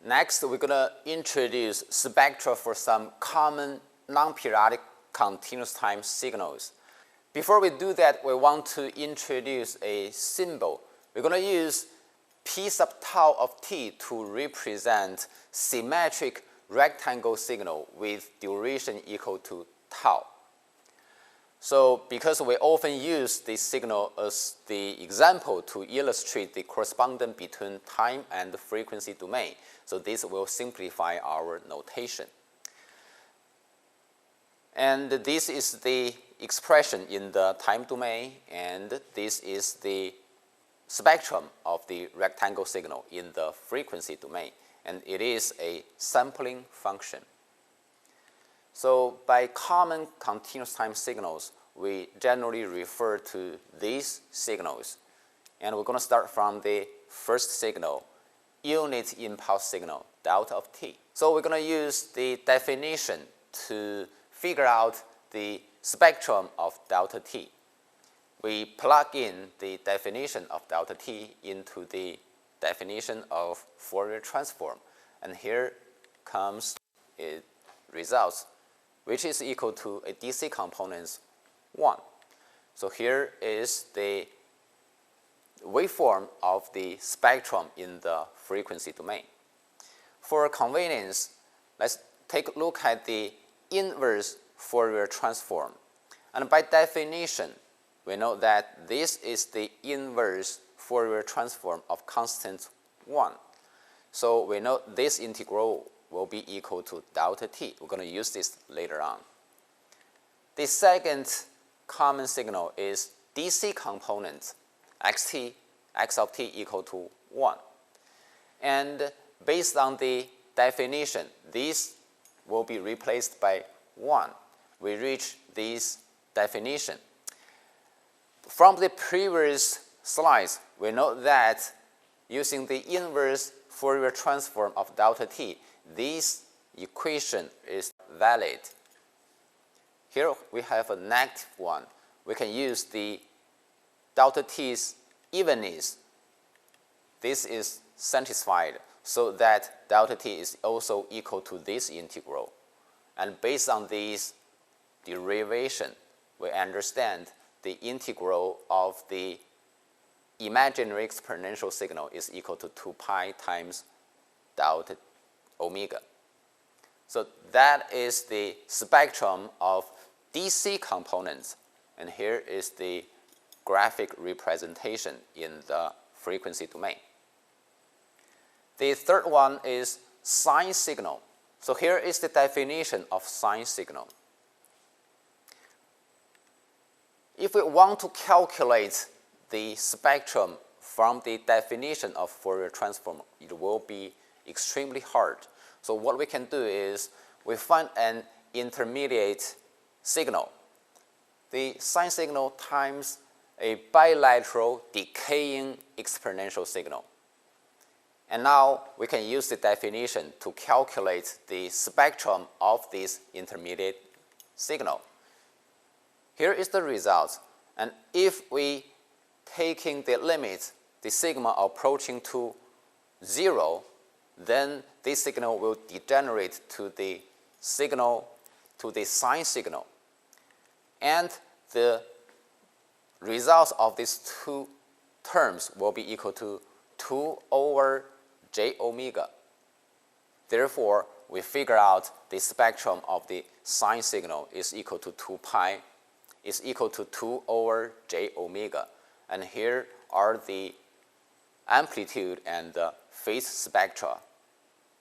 Next, we're going to introduce spectra for some common non-periodic continuous time signals. Before we do that, we want to introduce a symbol. We're going to use p sub tau of t to represent symmetric rectangle signal with duration equal to tau. So because we often use this signal as the example to illustrate the correspondence between time and the frequency domain, so this will simplify our notation. And this is the expression in the time domain, and this is the spectrum of the rectangle signal in the frequency domain, and it is a sampling function. So by common continuous time signals, we generally refer to these signals. And we're going to start from the first signal, unit impulse signal, delta of t. So we're going to use the definition to figure out the spectrum of delta t. We plug in the definition of delta t into the definition of Fourier transform, and here comes its results, which is equal to a DC components 1. So here is the waveform of the spectrum in the frequency domain. For convenience, let's take a look at the inverse Fourier transform. And by definition, we know that this is the inverse Fourier transform of constant 1. So we know this integral will be equal to delta t. We're going to use this later on. The second common signal is DC component x of t equal to 1. And based on the definition, this will be replaced by 1. We reach this definition. From the previous slides, we know that using the inverse Fourier transform of delta t, this equation is valid. Here we have a negative one. We can use the delta t's evenness. This is satisfied so that delta t is also equal to this integral. And based on this derivation, we understand the integral of the imaginary exponential signal is equal to 2 pi times delta omega. So that is the spectrum of DC components, and here is the graphic representation in the frequency domain. The third one is sine signal. So here is the definition of sine signal. If we want to calculate the spectrum from the definition of Fourier transform, it will be extremely hard. So what we can do is we find an intermediate signal, the sine signal times a bilateral decaying exponential signal. And now we can use the definition to calculate the spectrum of this intermediate signal. Here is the result. And if we taking the limit, the sigma approaching to 0, then this signal will degenerate to the signal, to the sine signal. And the results of these two terms will be equal to 2 over j omega. Therefore, we figure out the spectrum of the sine signal is equal to 2 pi, is equal to 2 over j omega. And here are the amplitude and the phase spectra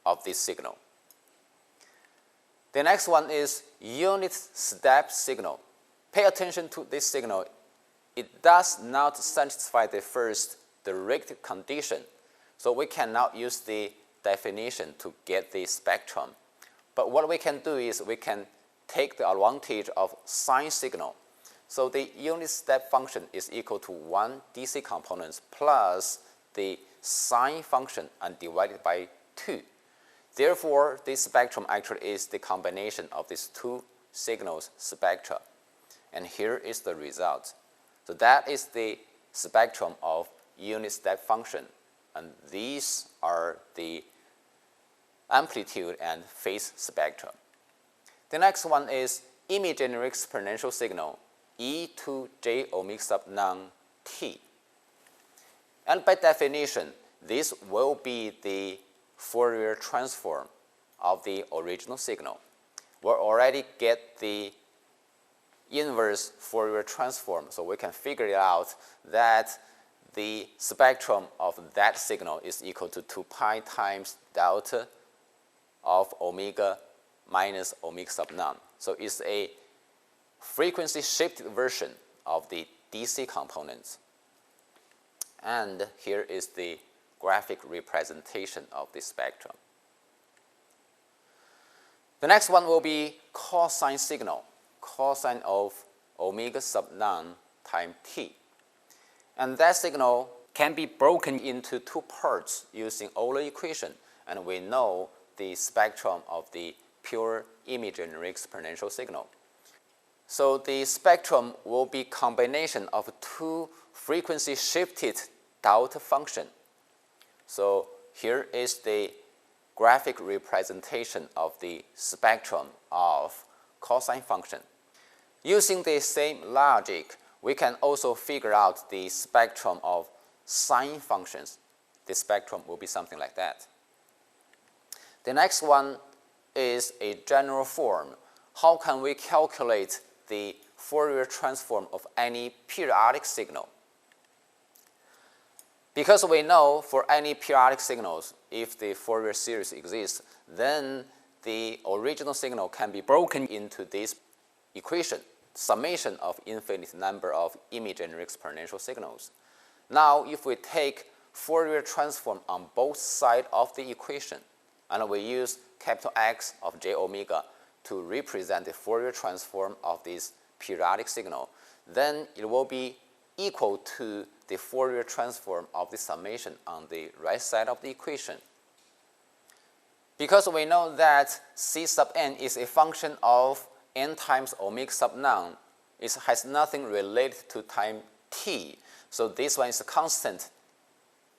of this signal. The next one is unit step signal. Pay attention to this signal. It does not satisfy the first direct condition, so we cannot use the definition to get the spectrum. But what we can do is we can take the advantage of sine signal. So the unit step function is equal to 1 DC components plus the sine function and divided by 2. Therefore, this spectrum actually is the combination of these two signals spectra. And here is the result. So that is the spectrum of unit step function. And these are the amplitude and phase spectrum. The next one is imaginary exponential signal e to j omega sub non t. And by definition, this will be the Fourier transform of the original signal. We already get the inverse Fourier transform, so we can figure it out that the spectrum of that signal is equal to 2 pi times delta of omega minus omega sub non. So it's a frequency shifted version of the DC components. And here is the graphic representation of the spectrum. The next one will be cosine signal, cosine of omega sub non times t. And that signal can be broken into two parts using Euler equation, and we know the spectrum of the pure imaginary exponential signal. So the spectrum will be combination of two frequency shifted delta function. So here is the graphic representation of the spectrum of cosine function. Using the same logic, we can also figure out the spectrum of sine functions. The spectrum will be something like that. The next one is a general form. How can we calculate the Fourier transform of any periodic signal? Because we know for any periodic signals, if the Fourier series exists, then the original signal can be broken into this equation, summation of infinite number of imaginary exponential signals. Now, if we take Fourier transform on both sides of the equation, and we use capital X of j omega to represent the Fourier transform of this periodic signal, then it will be equal to the Fourier transform of the summation on the right side of the equation. Because we know that C sub n is a function of n times omega sub non, it has nothing related to time t. So this one is a constant,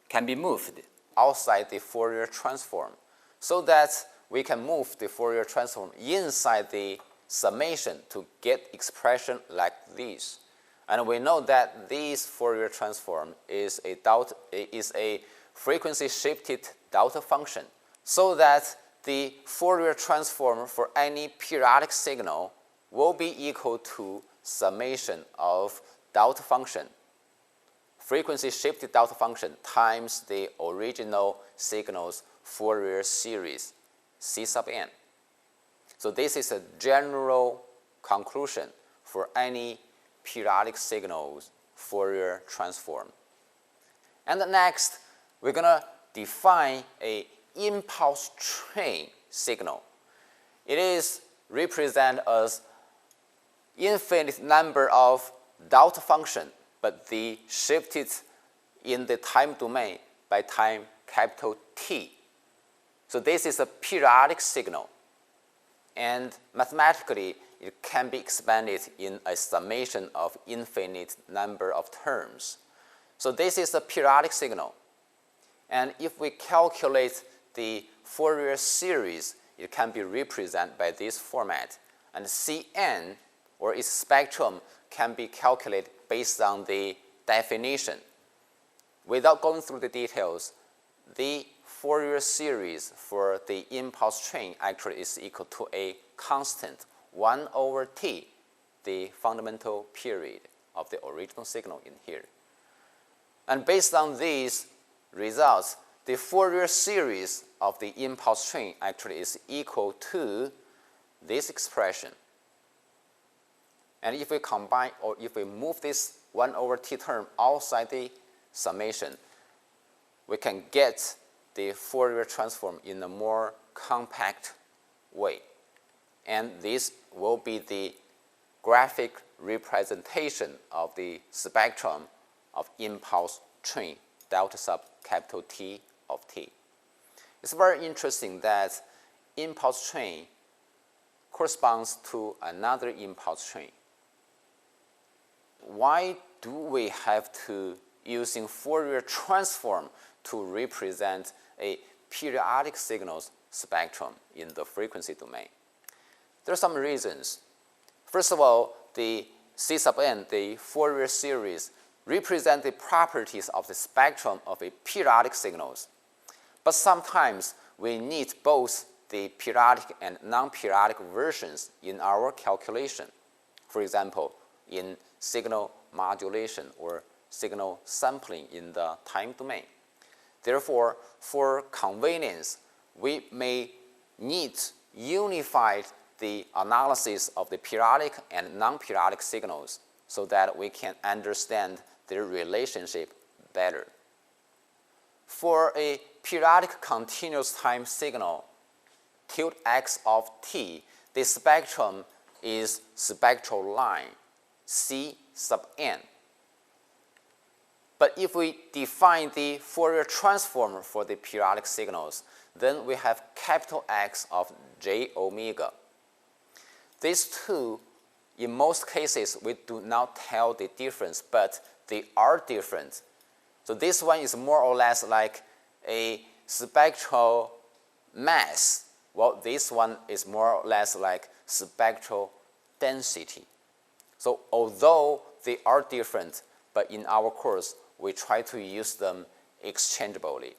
can be moved outside the Fourier transform, so that we can move the Fourier transform inside the summation to get expression like this. And we know that this Fourier transform is a frequency shifted delta function, so that the Fourier transform for any periodic signal will be equal to summation of delta function, frequency shifted delta function times the original signal's Fourier series, C sub n. So this is a general conclusion for any periodic signals Fourier transform. And next, we're going to define a impulse train signal. It is represented as infinite number of delta function, but the shifted in the time domain by time capital T. So this is a periodic signal, and mathematically it can be expanded in a summation of infinite number of terms. So this is a periodic signal, and if we calculate the Fourier series, it can be represented by this format, and Cn, or its spectrum, can be calculated based on the definition. Without going through the details, the Fourier series for the impulse train actually is equal to a constant 1 over t, the fundamental period of the original signal in here. And based on these results, the Fourier series of the impulse train actually is equal to this expression. And if we combine, or if we move this 1 over t term outside the summation, we can get the Fourier transform in a more compact way. And this will be the graphic representation of the spectrum of impulse train delta sub capital T of t. It's very interesting that impulse train corresponds to another impulse train. Why do we have to using Fourier transform to represent a periodic signals spectrum in the frequency domain. There are some reasons. First of all, the C sub n, the Fourier series, represent the properties of the spectrum of a periodic signals. But sometimes we need both the periodic and non-periodic versions in our calculation. For example, in signal modulation or signal sampling in the time domain. Therefore, for convenience, we may need unified the analysis of the periodic and non-periodic signals so that we can understand their relationship better. For a periodic continuous time signal, tilde x of t, the spectrum is spectral line, C sub n. But if we define the Fourier transform for the periodic signals, then we have capital X of j omega. These two, in most cases, we do not tell the difference, but they are different. So this one is more or less like a spectral mass, while this one is more or less like spectral density. So although they are different, but in our course, we try to use them exchangeably.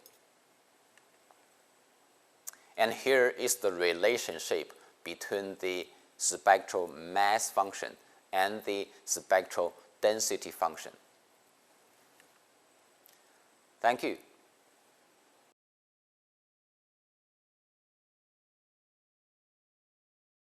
And here is the relationship between the spectral mass function and the spectral density function. Thank you.